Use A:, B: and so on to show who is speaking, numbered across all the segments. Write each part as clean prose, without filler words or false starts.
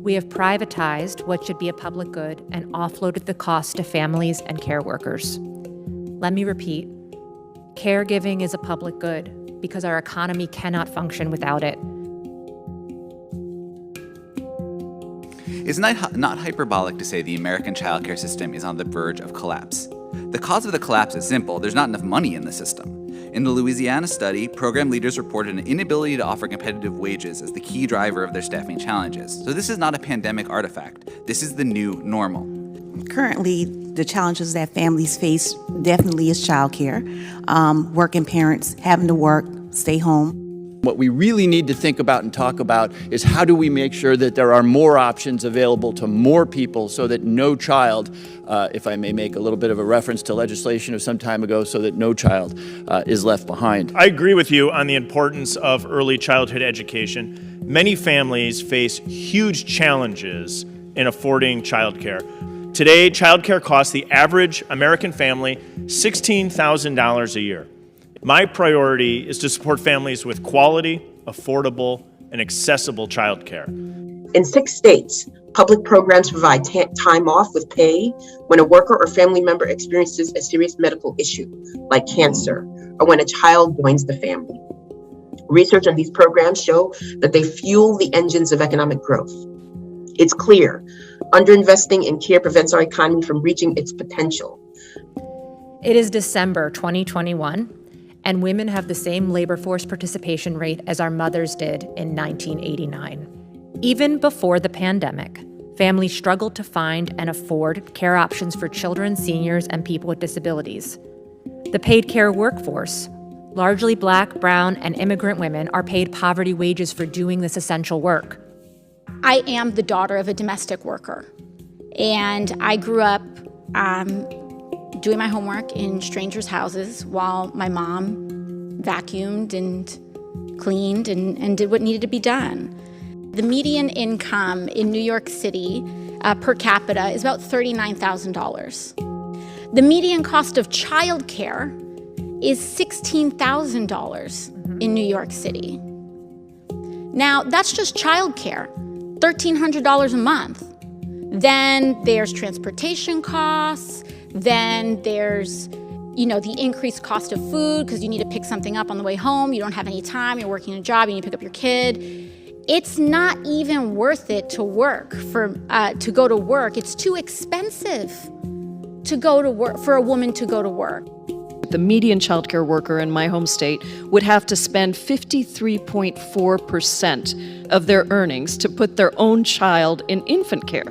A: We have privatized what should be a public good and offloaded the cost to families and care workers. Let me repeat, caregiving is a public good because our economy cannot function without it.
B: It's not hyperbolic to say the American childcare system is on the verge of collapse. The cause of the collapse is simple: there's not enough money in the system. In the Louisiana study, program leaders reported an inability to offer competitive wages as the key driver of their staffing challenges. So this is not a pandemic artifact. This is the new normal.
C: Currently, the challenges that families face definitely is childcare. Working parents having to work, stay home.
D: What we really need to think about and talk about is how do we make sure that there are more options available to more people so that no child, if I may make a little bit of a reference to legislation of some time ago, so that no child is left behind.
E: I agree with you on the importance of early childhood education. Many families face huge challenges in affording childcare. Today, childcare costs the average American family $16,000 a year. My priority is to support families with quality, affordable, and accessible childcare.
F: In 6 states, public programs provide time off with pay when a worker or family member experiences a serious medical issue, like cancer, or when a child joins the family. Research on these programs show that they fuel the engines of economic growth. It's clear, underinvesting in care prevents our economy from reaching its potential.
A: It is December 2021. And women have the same labor force participation rate as our mothers did in 1989. Even before the pandemic, families struggled to find and afford care options for children, seniors, and people with disabilities. The paid care workforce, largely Black, brown, and immigrant women, are paid poverty wages for doing this essential work.
G: I am the daughter of a domestic worker, and I grew up doing my homework in strangers' houses while my mom vacuumed and cleaned and did what needed to be done. The median income in New York City per capita is about $39,000. The median cost of childcare is $16,000 in New York City. Now, that's just childcare, $1,300 a month. Then there's transportation costs. Then there's, the increased cost of food because you need to pick something up on the way home. You don't have any time. You're working a job. You need to pick up your kid. It's not even worth it to work to go to work. It's too expensive to go to work for a woman to go to work.
H: The median childcare worker in my home state would have to spend 53.4% of their earnings to put their own child in infant care.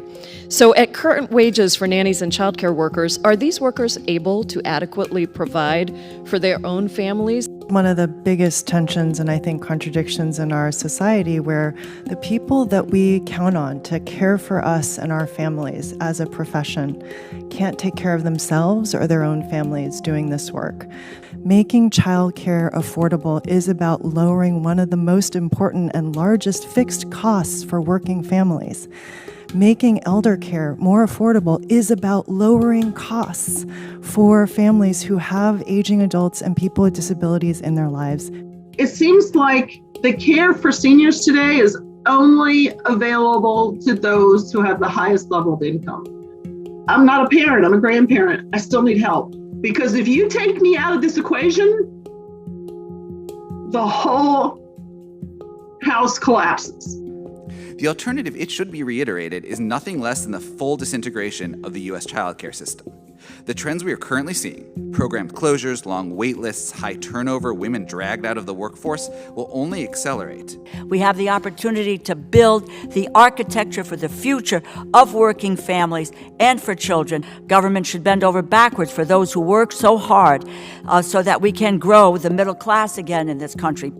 H: So at current wages for nannies and childcare workers, are these workers able to adequately provide for their own families?
I: One of the biggest tensions and I think contradictions in our society where the people that we count on to care for us and our families as a profession can't take care of themselves or their own families doing this work. Making childcare affordable is about lowering one of the most important and largest fixed costs for working families. Making elder care more affordable is about lowering costs for families who have aging adults and people with disabilities in their lives.
J: It seems like the care for seniors today is only available to those who have the highest level of income. I'm not a parent, I'm a grandparent. I still need help. Because if you take me out of this equation, the whole house collapses.
B: The alternative, it should be reiterated, is nothing less than the full disintegration of the U.S. childcare system. The trends we are currently seeing, program closures, long wait lists, high turnover, women dragged out of the workforce, will only accelerate.
K: We have the opportunity to build the architecture for the future of working families and for children. Government should bend over backwards for those who work so hard so that we can grow the middle class again in this country.